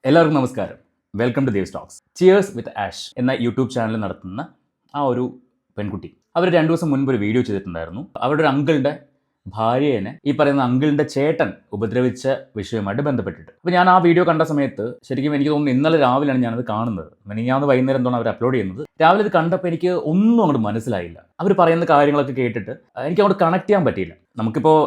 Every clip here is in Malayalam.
എല്ലാവർക്കും നമസ്കാരം. Welcome to Dev stocks. Cheers with Ash എന്ന യൂട്യൂബ് ചാനൽ നടത്തുന്ന ആ ഒരു പെൺകുട്ടി അവർ 2 ദിവസം മുൻപ് ഒരു വീഡിയോ ചെയ്തിട്ടുണ്ടായിരുന്നു. അവരുടെ ഒരു അങ്കിളിൻ്റെ ഭാര്യയെ ഈ പറയുന്ന അങ്കിളിൻ്റെ ചേട്ടൻ ഉപദ്രവിച്ച വിഷയവുമായിട്ട് ബന്ധപ്പെട്ടിട്ട്. അപ്പോൾ ഞാൻ ആ വീഡിയോ കണ്ട സമയത്ത് ശരിക്കും എനിക്ക് തോന്നുന്നു ഇന്നലെ രാവിലെയാണ് ഞാനത് കാണുന്നത്. മിനിഞ്ഞാന്ന് വൈകുന്നേരം എന്താണ് അവർ അപ്ലോഡ് ചെയ്യുന്നത്. രാവിലെ ഇത് കണ്ടപ്പോൾ എനിക്ക് ഒന്നും അങ്ങോട്ട് മനസ്സിലായില്ല. അവർ പറയുന്ന കാര്യങ്ങളൊക്കെ കേട്ടിട്ട് എനിക്ക് അങ്ങോട്ട് കണക്ട് ചെയ്യാൻ പറ്റിയില്ല. നമുക്കിപ്പോൾ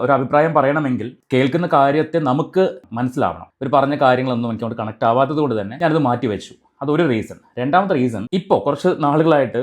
ഒരു അഭിപ്രായം പറയണമെങ്കിൽ കേൾക്കുന്ന കാര്യത്തെ നമുക്ക് മനസ്സിലാവണം. ഇവർ പറഞ്ഞ കാര്യങ്ങളൊന്നും എനിക്ക് അങ്ങോട്ട് കണക്ട് ആവാത്തത് കൊണ്ട് തന്നെ ഞാനത് മാറ്റി വെച്ചു. അതൊരു റീസൺ. രണ്ടാമത്തെ റീസൺ, ഇപ്പോൾ കുറച്ച് നാളുകളായിട്ട്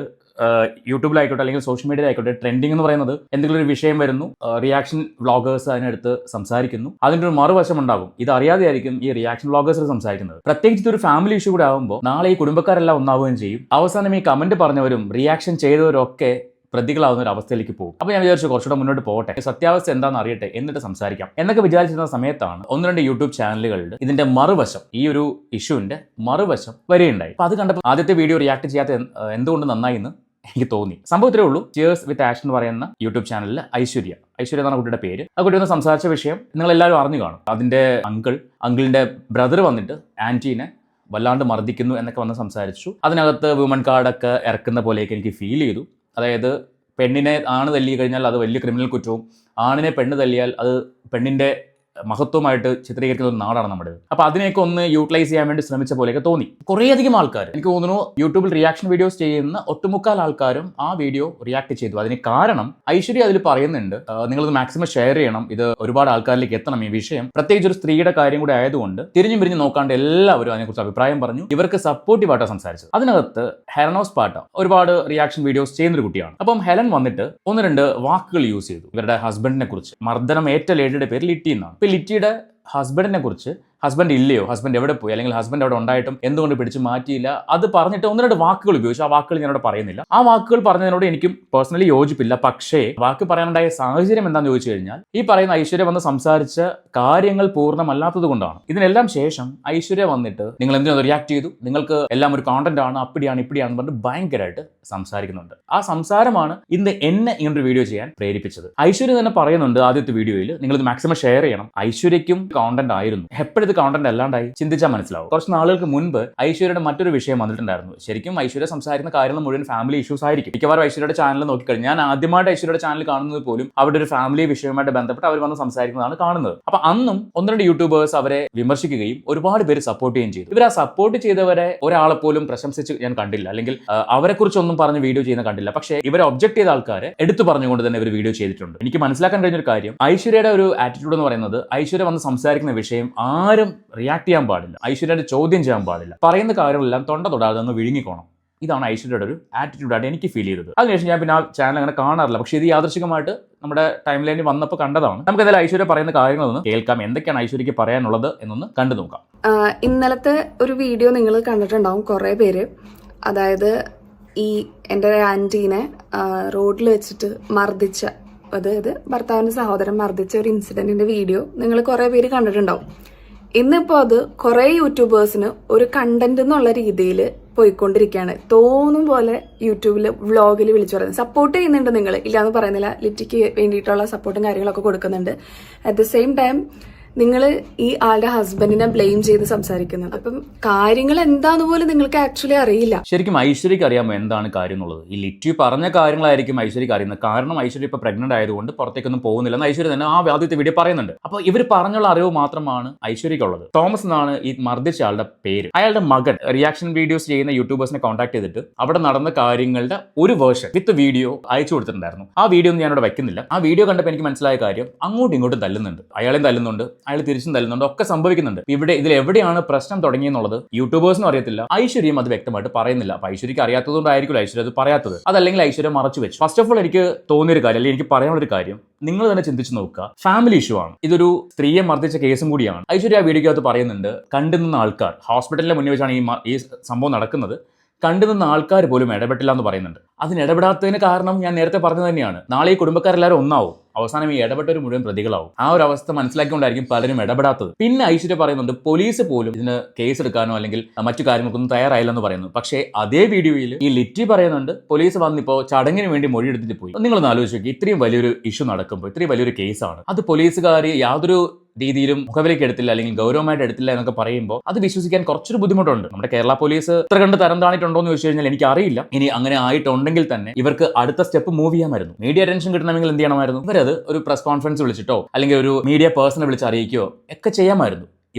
യൂട്യൂബിലായിക്കോട്ടെ അല്ലെങ്കിൽ സോഷ്യൽ മീഡിയയിലായിക്കോട്ടെ ട്രെൻഡിങ് എന്ന് പറയുന്നത് എന്തെങ്കിലും ഒരു വിഷയം വരുന്നു, റിയാക്ഷൻ വ്ളോഗേഴ്സ് അതിനടുത്ത് സംസാരിക്കുന്നു, അതിൻ്റെ ഒരു മറുവശം ഉണ്ടാകും. ഇത് അറിയാതെയായിരിക്കും ഈ റിയാക്ഷൻ വ്ളോഗേഴ്സ് സംസാരിക്കുന്നത്. പ്രത്യേകിച്ച് ഇതൊരു ഫാമിലി ഇഷ്യൂ കൂടെ ആകുമ്പോൾ നാളെ ഈ കുടുംബക്കാരെല്ലാം ഒന്നാവുകയും ചെയ്യും. അവസാനം ഈ കമന്റ് പറഞ്ഞവരും റിയാക്ഷൻ ചെയ്തവരൊക്കെ പ്രതികളാവുന്ന ഒരു അവസ്ഥയിലേക്ക് പോകും. അപ്പോൾ ഞാൻ വിചാരിച്ചു കുറച്ചുകൂടെ മുന്നോട്ട് പോകട്ടെ, സത്യാവസ്ഥ എന്താണെന്ന് അറിയട്ടെ, എന്നിട്ട് സംസാരിക്കാം എന്നൊക്കെ വിചാരിച്ചിരുന്ന സമയത്താണ് 1-2 യൂട്യൂബ് ചാനലുകളിൽ ഇതിന്റെ മറുവശം, ഈ ഒരു ഇഷ്യൂവിന്റെ മറുവശം വരികയുണ്ടായി. അപ്പോൾ അത് കണ്ടപ്പോൾ ആദ്യത്തെ വീഡിയോ റിയാക്ട് ചെയ്യാത്ത എന്തുകൊണ്ട് നന്നായി എന്ന് എനിക്ക് തോന്നി. സംഭവം ഇത്രേ ഉള്ളൂ. ചിയേഴ്സ് വിത്ത് ആഷ് എന്ന് പറയുന്ന യൂട്യൂബ് ചാനലിൽ ഐശ്വര്യ എന്നാണ് കുട്ടിയുടെ പേര്. ആ കുട്ടി ഒന്ന് സംസാരിച്ച വിഷയം നിങ്ങൾ എല്ലാവരും അറിഞ്ഞു കാണും. അതിന്റെ അങ്കിളിന്റെ ബ്രദർ വന്നിട്ട് ആന്റീനെ വല്ലാണ്ട് മർദ്ദിക്കുന്നു എന്നൊക്കെ വന്ന് സംസാരിച്ചു. അതിനകത്ത് വുമൺ കാർഡൊക്കെ ഇറക്കുന്ന പോലെയൊക്കെ എനിക്ക് ഫീൽ ചെയ്തു. അതായത് പെണ്ണിനെ ആണ് തല്ലി കഴിഞ്ഞാൽ അത് വലിയ ക്രിമിനൽ കുറ്റവും, ആണിനെ പെണ്ണ് തല്ലിയാൽ അത് പെണ്ണിൻ്റെ മഹത്വമായിട്ട് ചിത്രീകരിക്കുന്ന ഒരു നാടാണ് നമ്മുടെ. അപ്പോൾ അതിനെയൊക്കെ ഒന്ന് യൂട്ടിലൈസ് ചെയ്യാൻ വേണ്ടി ശ്രമിച്ച പോലെയൊക്കെ തോന്നി. കുറേയധികം ആൾക്കാർ, എനിക്ക് തോന്നുന്നു യൂട്യൂബിൽ റിയാക്ഷൻ വീഡിയോസ് ചെയ്യുന്ന ഒട്ടുമുക്കാൽ ആൾക്കാരും ആ വീഡിയോ റിയാക്ട് ചെയ്തു. അതിന് കാരണം ഐശ്വര്യ അതിൽ പറയുന്നുണ്ട്, നിങ്ങളിത് മാക്സിമം ഷെയർ ചെയ്യണം, ഇത് ഒരുപാട് ആൾക്കാരിലേക്ക് എത്തണം ഈ വിഷയം. പ്രത്യേകിച്ച് ഒരു സ്ത്രീയുടെ കാര്യം കൂടി ആയതുകൊണ്ട് തിരിഞ്ഞും പിരിഞ്ഞും നോക്കാണ്ട് എല്ലാവരും അതിനെക്കുറിച്ച് അഭിപ്രായം പറഞ്ഞു. ഇവർക്ക് സപ്പോർട്ടീവായിട്ടാണ് സംസാരിച്ചത്. അതിനകത്ത് ഹെലനോസ് പാട്ട ഒരുപാട് റിയാക്ഷൻ വീഡിയോസ് ചെയ്യുന്നൊരു കുട്ടിയാണ്. അപ്പം ഹെലൻ വന്നിട്ട് 1-2 വാക്കുകൾ യൂസ് ചെയ്തു ഇവരുടെ ഹസ്ബൻഡിനെ കുറിച്ച്. മർദ്ദനം ഏറ്റ ലേഡിയുടെ പേര് ലിറ്റി എന്നാണ്. ലിറ്റിയുടെ ഹസ്ബൻഡിനെ കുറിച്ച്, ഹസ്ബൻഡ് ഇല്ലയോ, ഹസ്ബൻഡ് എവിടെ പോയി, അല്ലെങ്കിൽ ഹസ്ബൻഡ് അവിടെ ഉണ്ടായിട്ടും എന്തുകൊണ്ട് പിടിച്ച് മാറ്റിയില്ല, അത് പറഞ്ഞിട്ട് 1-2 വാക്കുകൾ ഉപയോഗിച്ചു. ആ വാക്കുകൾ ഞാനവിടെ പറയുന്നില്ല. ആ വാക്കുകൾ പറഞ്ഞതിനോട് എനിക്കും പേഴ്സണലി യോജിപ്പില്ല. പക്ഷേ വാക്ക് പറയാനുണ്ടായ സാഹചര്യം എന്താണെന്ന് ചോദിച്ചു കഴിഞ്ഞാൽ ഈ പറയുന്ന ഐശ്വര്യ വന്ന് സംസാരിച്ച കാര്യങ്ങൾ പൂർണ്ണമല്ലാത്തത് കൊണ്ടാണ്. ഇതിനെല്ലാം ശേഷം ഐശ്വര്യ വന്നിട്ട് നിങ്ങൾ എന്തിനാ റിയാക്ട് ചെയ്തു, നിങ്ങൾക്ക് എല്ലാം ഒരു കോണ്ടന്റ് ആണ്, അപ്പിടിയാണ് ഇപ്പിടിയാണെന്ന് പറഞ്ഞിട്ട് ഭയങ്കരമായിട്ട് സംസാരിക്കുന്നുണ്ട്. ആ സംസാരമാണ് ഇന്ന് എന്നെ ഇങ്ങനൊരു വീഡിയോ ചെയ്യാൻ പ്രേരിപ്പിച്ചത്. ഐശ്വര്യ തന്നെ പറയുന്നുണ്ട് ആദ്യത്തെ വീഡിയോയിൽ, നിങ്ങളിത് മാക്സിമം ഷെയർ ചെയ്യണം. ഐശ്വര്യയ്ക്കും കോണ്ടന്റ് ആയിരുന്നു, എപ്പോഴും ഇത് കോണ്ടന്റ് അല്ലാണ്ടായി ചിന്തിച്ചാൽ മനസ്സിലാവും. കുറച്ച് നാളുകൾക്ക് മുൻപ് ഐശ്വര്യയുടെ മറ്റൊരു വിഷയം വന്നിട്ടുണ്ടായിരുന്നു. ശരിക്കും ഐശ്വര്യ സംസാരിക്കുന്ന കാര്യങ്ങൾ മുഴുവൻ ഫാമിലി ഇഷ്യൂസ് ആയിരിക്കും. മിക്കവാറും ഐശ്വര്യയുടെ ചാനൽ നോക്കിക്കഴിഞ്ഞാൽ ഞാൻ ആദ്യമായിട്ട് ഐശ്വര്യയുടെ ചാനൽ കാണുന്നത് പോലും അവരുടെ ഒരു ഫാമിലി വിഷയവുമായിട്ട് ബന്ധപ്പെട്ട് അവർ വന്ന് സംസാരിക്കുന്നതാണ് കാണുന്നത്. അപ്പൊ അന്നും 1-2 യൂട്യൂബേഴ്സ് അവരെ വിമർശിക്കുകയും ഒരുപാട് പേര് സപ്പോർട്ട് ചെയ്യുകയും ചെയ്തു. ഇവർ ആ സപ്പോർട്ട് ചെയ്തവരെ ഒരാളെ പോലും പ്രശംസിച്ച് ഞാൻ കണ്ടില്ല, അല്ലെങ്കിൽ അവരെ കുറിച്ചൊന്നും പറഞ്ഞ് വീഡിയോ ചെയ്യുന്ന കണ്ടില്ല. പക്ഷേ ഇവരെ ഒബ്ജക്ട് ചെയ്ത ആൾക്കാരെ എടുത്തു പറഞ്ഞുകൊണ്ട് തന്നെ ഇവർ വീഡിയോ ചെയ്തിട്ടുണ്ട്. എനിക്ക് മനസ്സിലാക്കാൻ കഴിഞ്ഞ ഒരു കാര്യം, ഐശ്വര്യയുടെ ഒരു ആറ്റിറ്റ്യൂഡ് എന്ന് പറയുന്നത്, ഐശ്വര്യ വന്ന് സംസാരിക്കുന്ന വിഷയം ആരും റിയാക്ട് ചെയ്യാൻ പാടില്ല, ഐശ്വര്യയുടെ ചോദ്യം ചെയ്യാൻ പാടില്ല, പറയുന്ന കാര്യങ്ങളെല്ലാം തൊണ്ട തൊടാതെ ഒന്ന് വിഴുങ്ങിക്കോണം. ഇതാണ് ഐശ്വര്യയുടെ ഒരു ആറ്റിറ്റ്യൂഡായിട്ട് എനിക്ക് ഫീൽ ചെയ്തത്. അതിനുശേഷം ഞാൻ പിന്നെ ആ ചാനൽ അങ്ങനെ കാണാറില്ല. പക്ഷേ ഇത് യാദൃശികമായിട്ട് നമ്മുടെ ടൈം ലൈനിൽ വന്നപ്പോൾ കണ്ടതാണ്. നമുക്ക് എന്തായാലും ഐശ്വര്യ പറയുന്ന കാര്യങ്ങളൊന്ന് കേൾക്കാം, എന്തൊക്കെയാണ് ഐശ്വര്യക്ക് പറയാനുള്ളത് എന്നൊന്ന് കണ്ടു നോക്കാം. ഇന്നലത്തെ ഒരു വീഡിയോ നിങ്ങൾ കണ്ടിട്ടുണ്ടാവും കുറേ പേര്. അതായത് ഈ എൻ്റെ ആൻറ്റീനെ റോഡിൽ വെച്ചിട്ട് മർദ്ദിച്ച, അതായത് ഭർത്താവിൻ്റെ സഹോദരൻ മർദ്ദിച്ച ഒരു ഇൻസിഡൻറ്റിൻ്റെ വീഡിയോ നിങ്ങൾ കുറേ പേര് കണ്ടിട്ടുണ്ടാവും. ഇന്നിപ്പോൾ അത് കുറേ യൂട്യൂബേഴ്സിന് ഒരു കണ്ടന്റ് എന്നുള്ള രീതിയിൽ പോയിക്കൊണ്ടിരിക്കുകയാണ്. തോന്നും പോലെ യൂട്യൂബിൽ വ്ളോഗിൽ വിളിച്ചു പറയുന്നത്. സപ്പോർട്ട് ചെയ്യുന്നുണ്ട്, നിങ്ങൾ ഇല്ലാന്ന് പറയുന്നില്ല, ലിറ്റിക്ക് വേണ്ടിയിട്ടുള്ള സപ്പോർട്ടും കാര്യങ്ങളൊക്കെ കൊടുക്കുന്നുണ്ട്. അറ്റ് ദ സെയിം ടൈം നിങ്ങൾ ഈ ആളുടെ ഹസ്ബൻഡിനെ ബ്ലെയിം ചെയ്ത് സംസാരിക്കുന്നുണ്ട്. അപ്പം കാര്യങ്ങൾ എന്താന്ന് പോലും നിങ്ങൾക്ക് ആക്ച്വലി അറിയില്ല. ശരിക്കും ഐശ്വര്യക്ക് അറിയാമോ എന്താണ് കാര്യം എന്നുള്ളത്? ഈ ലിറ്റി പറഞ്ഞ കാര്യങ്ങളായിരിക്കും ഐശ്വര്യക്ക് അറിയുന്നത്. കാരണം ഐശ്വര്യ ഇപ്പോൾ പ്രഗ്നന്റ് ആയതുകൊണ്ട് പുറത്തേക്കൊന്നും പോകുന്നില്ലെന്ന് ഐശ്വര്യ തന്നെ ആ ആദ്യത്തെ വീഡിയോ പറയുന്നുണ്ട്. അപ്പോൾ ഇവർ പറഞ്ഞുള്ള അറിവ് മാത്രമാണ് ഐശ്വര്യക്കുള്ളത്. തോമസ് എന്നാണ് ഈ മർദ്ദിച്ച ആളുടെ പേര്. അയാളുടെ മകൻ റിയാക്ഷൻ വീഡിയോസ് ചെയ്യുന്ന യൂട്യൂബേഴ്സിനെ കോൺടാക്ട് ചെയ്തിട്ട് അവിടെ നടന്ന കാര്യങ്ങളുടെ ഒരു വേർഷൻ വിത്ത് വീഡിയോ അയച്ചു കൊടുത്തിട്ടുണ്ടായിരുന്നു. ആ വീഡിയോ ഒന്നും ഞാനിവിടെ വെക്കുന്നില്ല. ആ വീഡിയോ കണ്ടപ്പോൾ എനിക്ക് മനസ്സിലായ കാര്യം, അങ്ങോട്ടും ഇങ്ങോട്ടും തല്ലുന്നുണ്ട്, അയാളെയും തല്ലുന്നുണ്ട്, അയാൾ തിരിച്ചും തല്ലുന്നുണ്ട്, ഒക്കെ സംഭവിക്കുന്നുണ്ട്. ഇവിടെ ഇതിൽ എവിടെയാണ് പ്രശ്നം തുടങ്ങിയെന്നുള്ളത് യൂട്യൂബേഴ്സിനും അറിയത്തില്ല, ഐശ്വര്യം അത് വ്യക്തമായിട്ട് പറയുന്നില്ല. അപ്പൊ ഐശ്വര്യക്ക് അറിയാത്തതുകൊണ്ടായിരിക്കും ഐശ്വര്യ അത് പറയാത്തത്, അതല്ലെങ്കിൽ ഐശ്വര്യ മറച്ചു വെച്ചു. ഫസ്റ്റ് ഓഫ് ഓൾ എനിക്ക് തോന്നിയൊരു കാര്യം, അല്ലെങ്കിൽ എനിക്ക് പറയാനുള്ളൊരു കാര്യം, നിങ്ങൾ തന്നെ ചിന്തിച്ചു നോക്കുക, ഫാമിലി ഇഷ്യൂ ആണ്. ഇതൊരു സ്ത്രീയെ മർദ്ദിച്ച കേസും കൂടിയാണ്. ഐശ്വര്യ ആ വീഡിയോക്കകത്ത് പറയുന്നുണ്ട്, കണ്ടുനിന്ന ആൾക്കാർ, ഹോസ്പിറ്റലിന്റെ മുന്നിൽ വെച്ചാണ് ഈ സംഭവം നടക്കുന്നത്, കണ്ടുനിന്ന ആൾക്കാർ പോലും ഇടപെട്ടില്ല എന്ന് പറയുന്നുണ്ട്. അതിന് ഇടപെടാത്തതിന് കാരണം ഞാൻ നേരത്തെ പറഞ്ഞത് തന്നെയാണ്. നാളെ ഈ കുടുംബക്കാരെല്ലാവരും ഒന്നാവും, അവസാനം ഈ ഇടപെട്ടവർ മുഴുവൻ പ്രതികളാവും. ആ ഒരു അവസ്ഥ മനസ്സിലാക്കിക്കൊണ്ടായിരിക്കും പലരും ഇടപെടാത്തത്. പിന്നെ ഐശ്വര്യ പറയുന്നുണ്ട്, പോലീസ് പോലും ഇതിന് കേസ് എടുക്കാനോ അല്ലെങ്കിൽ മറ്റു കാര്യങ്ങൾക്കൊന്നും തയ്യാറായില്ലെന്ന് പറയുന്നു. പക്ഷേ അതേ വീഡിയോയിൽ ഈ ലിറ്റി പറയുന്നുണ്ട്, പോലീസ് വന്നിപ്പോൾ ചടങ്ങിന് വേണ്ടി മൊഴിയെടുത്തിട്ട് പോയി. നിങ്ങളൊന്ന് ആലോചിച്ച് നോക്കി, ഇത്രയും വലിയൊരു ഇഷ്യൂ നടക്കുമ്പോൾ, ഇത്രയും വലിയൊരു കേസാണ്, അത് പോലീസുകാർ യാതൊരു രീതിയിലും മുഖവിലേക്ക് എടുത്തില്ല അല്ലെങ്കിൽ ഗൗരവമായിട്ട് എടുത്തില്ല എന്നൊക്കെ പറയുമ്പോൾ അത് വിശ്വസിക്കാൻ കുറച്ചൊരു ബുദ്ധിമുട്ടുണ്ട്. നമ്മുടെ കേരള പോലീസ് ഇത്ര കണ്ട് തരം താണിട്ടുണ്ടോ എന്ന് ചോദിച്ചു കഴിഞ്ഞാൽ എനിക്ക് അറിയില്ല. ഇനി അങ്ങനെ ആയിട്ടുണ്ടെങ്കിൽ തന്നെ ഇവർക്ക് അടുത്ത സ്റ്റെപ്പ് മൂവ് ചെയ്യാമായിരുന്നു. മീഡിയ അറ്റൻഷൻ കിട്ടണമെങ്കിൽ എന്ത് ചെയ്യണമായിരുന്നു? ഇവരത് ഒരു പ്രസ് കോൺഫറൻസ് വിളിച്ചിട്ടോ അല്ലെങ്കിൽ ഒരു മീഡിയ പേഴ്സണെ വിളിച്ച് അറിയിക്കുകയോ ഒക്കെ ചെയ്യാമായിരുന്നു.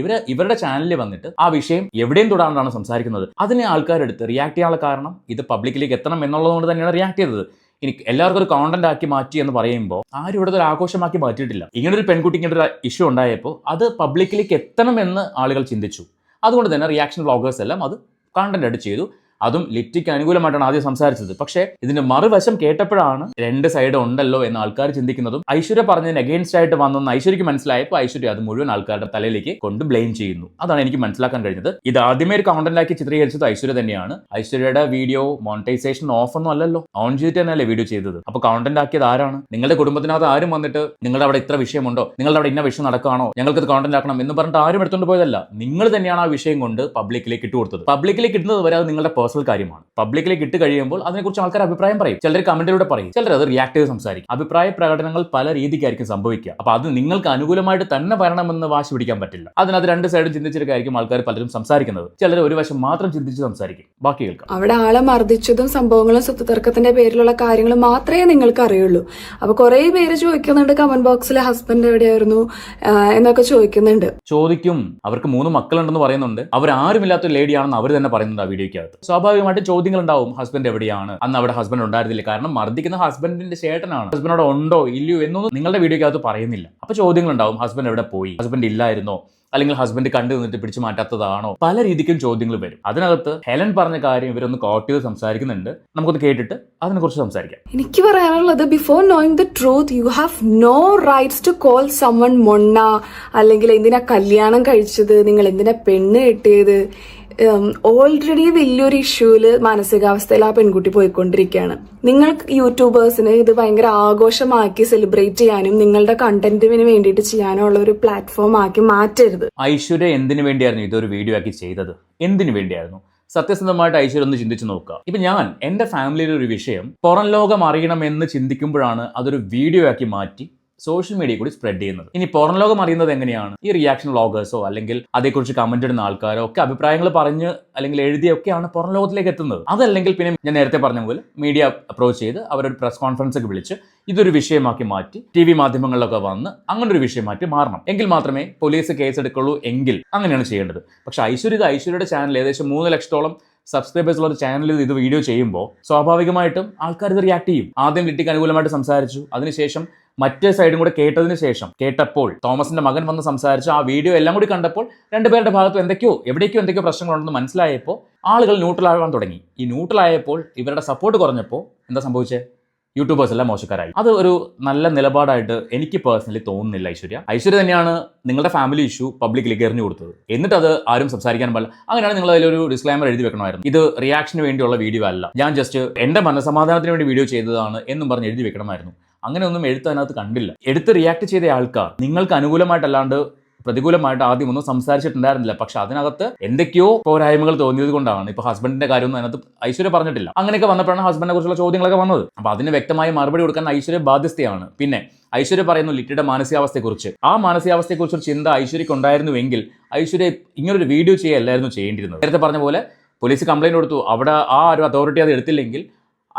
ഇവരുടെ ചാനലിൽ വന്നിട്ട് ആ വിഷയം എവിടെയും തൊടാണ്ടാണ് സംസാരിക്കുന്നത്. അതിനെ ആൾക്കാരെടുത്ത് റിയാക്ട് ചെയ്യാനുള്ള കാരണം ഇത് പബ്ലിക്കിലേക്ക് എത്തണം എന്നുള്ളതുകൊണ്ട് തന്നെയാണ് റിയാക്ട് ചെയ്തത്. ഇനി എല്ലാവർക്കും ഒരു കോണ്ടന്റ് ആക്കി മാറ്റി എന്ന് പറയുമ്പോൾ ആരും ഇവിടെ ഒരു ആഘോഷമാക്കി മാറ്റിയിട്ടില്ല. ഇങ്ങനൊരു പെൺകുട്ടിക്ക് ഒരു ഇഷ്യൂ ഉണ്ടായപ്പോൾ അത് പബ്ലിക്കിലേക്ക് എത്തണമെന്ന് ആളുകൾ ചിന്തിച്ചു. അതുകൊണ്ട് തന്നെ റിയാക്ഷൻ വ്ളോഗേഴ്സ് എല്ലാം അത് കോണ്ടന്റ് ആയിട്ട് ചെയ്തു. അതും ലിറ്റിക്ക് അനുകൂലമായിട്ടാണ് ആദ്യം സംസാരിച്ചത്. പക്ഷേ ഇതിന്റെ മറുവശം കേട്ടപ്പോഴാണ് രണ്ട് സൈഡ് ഉണ്ടല്ലോ എന്ന് ആൾക്കാർ ചിന്തിക്കുന്നതും ഐശ്വര്യ പറഞ്ഞതിന് അഗെയിൻസ്റ്റ് ആയിട്ട് വന്നെന്ന് ഐശ്വര്യക്ക് മനസ്സിലായപ്പോൾ ഐശ്വര്യ അത് മുഴുവൻ ആൾക്കാരുടെ തലയിലേക്ക് കൊണ്ട് ബ്ലെയിം ചെയ്യുന്നു. അതാണ് എനിക്ക് മനസ്സിലാക്കാൻ കഴിഞ്ഞത്. ഇത് ആദ്യമേ ഒരു കോണ്ടന്റാക്കി ചിത്രീകരിച്ചത് ഐശ്വര്യ തന്നെയാണ്. ഐശ്വര്യയുടെ വീഡിയോ മോണിറ്റൈസേഷൻ ഓഫ് ഒന്നും അല്ലല്ലോ, ഓൺ ചെയ്തിട്ട് തന്നെയല്ലേ വീഡിയോ ചെയ്തത്. അപ്പോൾ കോണ്ടന്റ് ആക്കിയത് ആരാണ്? നിങ്ങളുടെ കുടുംബത്തിനകത്ത് ആരും വന്നിട്ട് നിങ്ങളുടെ അവിടെ ഇത്ര വിഷയമുണ്ടോ, നിങ്ങളുടെ അവിടെ ഇന്ന വിഷയം നടക്കുകയാണോ, ഞങ്ങൾക്കത് കോണ്ടന്റ് ആക്കണം എന്ന് പറഞ്ഞിട്ട് ആരും എടുത്തുകൊണ്ട് പോയതല്ല. നിങ്ങൾ തന്നെയാണ് ആ വിഷയം കൊണ്ട് പബ്ലിക്കിലേക്ക് ഇട്ട് കൊടുത്തത്. പബ്ലിക്കിലേക്ക് ഇടുന്നത് വരെ അത് നിങ്ങളുടെ പേഴ്സണൽ കാര്യമാണ്. പബ്ലിക്കിലേക്ക് ഇട്ട് കഴിയുമ്പോൾ അതിനെക്കുറിച്ച് ആൾക്കാർ അഭിപ്രായം പറയും. ചിലർ കമന്റിലൂടെ പറയും, ചിലർ അത് റിയാക്ട് ചെയ്ത് സംസാരിക്കും. അഭിപ്രായ പ്രകടനങ്ങൾ പല രീതിക്കായിരിക്കും സംഭവിക്കുക. അപ്പൊ അത് നിങ്ങൾക്ക് അനുകൂലമായിട്ട് തന്നെ വരണമെന്ന് വാശി പിടിക്കാൻ പറ്റില്ല. അതിനകത്ത് രണ്ട് സൈഡും ചിന്തിച്ചിട്ടായിരിക്കും ആൾക്കാർ പലരും സംസാരിക്കുന്നത്. ചിലർ ഒരു വശം മാത്രം ചിന്തിച്ച് സംസാരിക്കും. ബാക്കി കേൾക്കാം. അവിടെ ആളെ മർദ്ദിച്ചതും സംഭവങ്ങളും സ്വത്ത് തർക്കത്തിന്റെ പേരിലുള്ള കാര്യങ്ങൾ മാത്രമേ നിങ്ങൾക്ക് അറിയുള്ളൂ. അപ്പൊ കുറെ പേര് ചോദിക്കുന്നുണ്ട് കമന്റ് ബോക്സിൽ ഹസ്ബൻഡ് എവിടെയായിരുന്നു എന്നൊക്കെ ചോദിക്കുന്നുണ്ട്. ചോദിക്കും. അവർക്ക് 3 മക്കളുണ്ടെന്ന് പറയുന്നുണ്ട്. അവർ ആരുമില്ലാത്ത ലേഡിയാണെന്ന് അവർ തന്നെ പറയുന്നുണ്ട് ആ വീഡിയോയ്ക്കകത്ത്. സ്വാഭാവികമായിട്ട് ചോദ്യങ്ങൾ ഉണ്ടാവും. ഹസ്ബൻഡ് എവിടെയാണ്? അന്ന് അവിടെ ഹസ്ബൻഡ് ഉണ്ടായിരുന്നില്ല. കാരണം മർദ്ദിക്കുന്ന ഹസ്ബൻഡിന്റെ ചേട്ടനാണ്. ഹസ്ബൻഡ് അവിടെ ഉണ്ടോ ഇല്ലയോ എന്നൊന്നും നിങ്ങളുടെ വീഡിയോയ്ക്കകത്ത് പറയുന്നില്ല. അപ്പൊ ചോദ്യങ്ങൾ ഉണ്ടാവും. ഹസ്ബൻഡ് എവിടെ പോയി? ഹസ്ബൻഡ് ഇല്ലായിരുന്നോ? അല്ലെങ്കിൽ ഹസ്ബൻഡ് കണ്ടു നിന്നിട്ട് പിടിച്ചു മാറ്റാത്തതാണോ? പല രീതിക്കും ചോദ്യങ്ങൾ വരും. അതിനകത്ത് ഹെലൻ പറഞ്ഞ കാര്യം ഇവരൊന്ന് കോട്ട് ചെയ്ത് സംസാരിക്കുന്നുണ്ട്. നമുക്കൊന്ന് കേട്ടിട്ട് അതിനെക്കുറിച്ച് സംസാരിക്കാം. എനിക്ക് പറയാനുള്ളത്, before knowing the truth you have no rights to call summon മൊണ്ണ, അല്ലെങ്കിൽ എന്തിനാ കല്യാണം കഴിച്ചത്, നിങ്ങൾ എന്തിനാ പെണ്ണ് കെട്ടിയത്. ഓൾറെഡി വലിയൊരു ഇഷ്യൂല് മാനസികാവസ്ഥയിൽ ആ പെൺകുട്ടി പോയിക്കൊണ്ടിരിക്കുകയാണ്. നിങ്ങൾ യൂട്യൂബേഴ്സിന് ഇത് ഭയങ്കര ആഘോഷമാക്കി സെലിബ്രേറ്റ് ചെയ്യാനും നിങ്ങളുടെ കണ്ടന്റിന് വേണ്ടിയിട്ട് ചെയ്യാനുള്ള ഒരു പ്ലാറ്റ്ഫോം ആക്കി മാറ്റരുത്. ഐശ്വര്യ എന്തിനു വേണ്ടിയായിരുന്നു ഇതൊരു വീഡിയോ ആക്കി ചെയ്തത്? എന്തിനു വേണ്ടിയായിരുന്നു? സത്യസന്ധമായിട്ട് ഐശ്വര്യ ഒന്ന് ചിന്തിച്ചു നോക്കുക. ഇപ്പൊ ഞാൻ എന്റെ ഫാമിലിയിലെ ഒരു വിഷയം പുറം ലോകം അറിയണമെന്ന് ചിന്തിക്കുമ്പോഴാണ് അതൊരു വീഡിയോ ആക്കി മാറ്റി സോഷ്യൽ മീഡിയ കൂടി സ്പ്രെഡ് ചെയ്യുന്നത്. ഇനി പുറം ലോകം അറിയുന്നത് എങ്ങനെയാണ്? ഈ റിയാക്ഷൻ വ്ളോഗേഴ്സോ അല്ലെങ്കിൽ അതേക്കുറിച്ച് കമന്റ് ഇടുന്ന ആൾക്കാരോ ഒക്കെ അഭിപ്രായങ്ങൾ പറഞ്ഞ് അല്ലെങ്കിൽ എഴുതിയൊക്കെയാണ് പുറം ലോകത്തിലേക്ക് എത്തുന്നത്. അതല്ലെങ്കിൽ പിന്നെ ഞാൻ നേരത്തെ പറഞ്ഞ പോലെ മീഡിയ അപ്രോച്ച് ചെയ്ത് അവരൊരു പ്രസ് കോൺഫറൻസ് ഒക്കെ വിളിച്ച് ഇതൊരു വിഷയമാക്കി മാറ്റി TV മാധ്യമങ്ങളിലൊക്കെ വന്ന് അങ്ങനെ ഒരു വിഷയമാക്കി മാറണം. എങ്കിൽ മാത്രമേ പോലീസ് കേസ് എടുക്കുള്ളൂ. എങ്കിൽ അങ്ങനെയാണ് ചെയ്യേണ്ടത്. പക്ഷെ ഐശ്വര്യയുടെ ചാനൽ ഏകദേശം 3 ലക്ഷത്തോളം സബ്സ്ക്രൈബേഴ്സ് ഉള്ള ഒരു ചാനലിൽ ഇത് വീഡിയോ ചെയ്യുമ്പോൾ സ്വാഭാവികമായിട്ടും ആൾക്കാർ ഇത് റിയാക്ട് ചെയ്യും. ആദ്യം ലിറ്റിക്ക് അനുകൂലമായിട്ട് സംസാരിച്ചു. അതിനുശേഷം മറ്റേ സൈഡും കൂടെ കേട്ടപ്പോൾ തോമസിന്റെ മകൻ വന്ന് സംസാരിച്ചു. ആ വീഡിയോ എല്ലാം കൂടി കണ്ടപ്പോൾ രണ്ടുപേരുടെ ഭാഗത്തും എവിടേക്കോ പ്രശ്നങ്ങളുണ്ടെന്ന് മനസ്സിലായപ്പോൾ ആളുകൾ ന്യൂട്രലാകാൻ തുടങ്ങി. ഈ ന്യൂട്രലായപ്പോൾ ഇവരുടെ സപ്പോർട്ട് കുറഞ്ഞപ്പോൾ എന്താ സംഭവിച്ചത്? യൂട്യൂബേഴ്സ് എല്ലാം മോശക്കാരായി. അത് ഒരു നല്ല നിലപാടായിട്ട് എനിക്ക് പേഴ്സണലി തോന്നുന്നില്ല. ഐശ്വര്യ തന്നെയാണ് നിങ്ങളുടെ ഫാമിലി ഇഷ്യൂ പബ്ലിക്കിലേക്ക് എറിഞ്ഞു കൊടുത്തത്. എന്നിട്ട് അത് ആരും സംസാരിക്കാൻ പാടില്ല. അങ്ങനെയാണ് നിങ്ങൾ അതിലൊരു ഡിസ്ക്ലൈമർ എഴുതി വെക്കണമായിരുന്നു. ഇത് റിയാക്ഷന് വേണ്ടിയുള്ള വീഡിയോ അല്ല, ഞാൻ ജസ്റ്റ് എന്റെ മനസ്സമാധാനത്തിന് വേണ്ടി വീഡിയോ ചെയ്തതാണ് എന്നും പറഞ്ഞ് എഴുതി വെക്കണമായിരുന്നു. അങ്ങനെയൊന്നും എഴുത്ത് അതിനകത്ത് കണ്ടില്ല. എടുത്ത് റിയാക്ട് ചെയ്ത ആൾക്കാർ നിങ്ങൾക്ക് അനുകൂലമായിട്ടല്ലാണ്ട് പ്രതികൂലമായിട്ട് ആദ്യം ഒന്നും സംസാരിച്ചിട്ടുണ്ടായിരുന്നില്ല. പക്ഷെ അതിനകത്ത് എന്തൊക്കെയോ പോരായ്മകൾ തോന്നിയത് കൊണ്ടാണ് ഇപ്പൊ ഹസ്ബൻഡിന്റെ കാര്യമൊന്നും അതിനകത്ത് ഐശ്വര്യ പറഞ്ഞിട്ടില്ല. അങ്ങനെയൊക്കെ വന്നപ്പോഴാണ് ഹസ്ബൻഡിനെ കുറിച്ചുള്ള ചോദ്യങ്ങളൊക്കെ വന്നത്. അപ്പൊ അതിന് വ്യക്തമായ മറുപടി കൊടുക്കാൻ ഐശ്വര്യ ബാധ്യസ്ഥയാണ്. പിന്നെ ഐശ്വര്യ പറയുന്നു ലിറ്റിയുടെ മാനസികാവസ്ഥയെക്കുറിച്ച്. ആ മാനസികാവസ്ഥയെക്കുറിച്ച് ഒരു ചിന്ത ഐശ്വര്യക്ക് ഉണ്ടായിരുന്നുവെങ്കിൽ ഐശ്വര്യ ഇങ്ങനൊരു വീഡിയോ ചെയ്യല്ലായിരുന്നു ചെയ്യേണ്ടിയിരുന്നത്. നേരത്തെ പറഞ്ഞ പോലെ പോലീസ് കംപ്ലൈന്റ് കൊടുത്തു. അവിടെ ആ ഒരു അതോറിറ്റി അത് എടുത്തില്ലെങ്കിൽ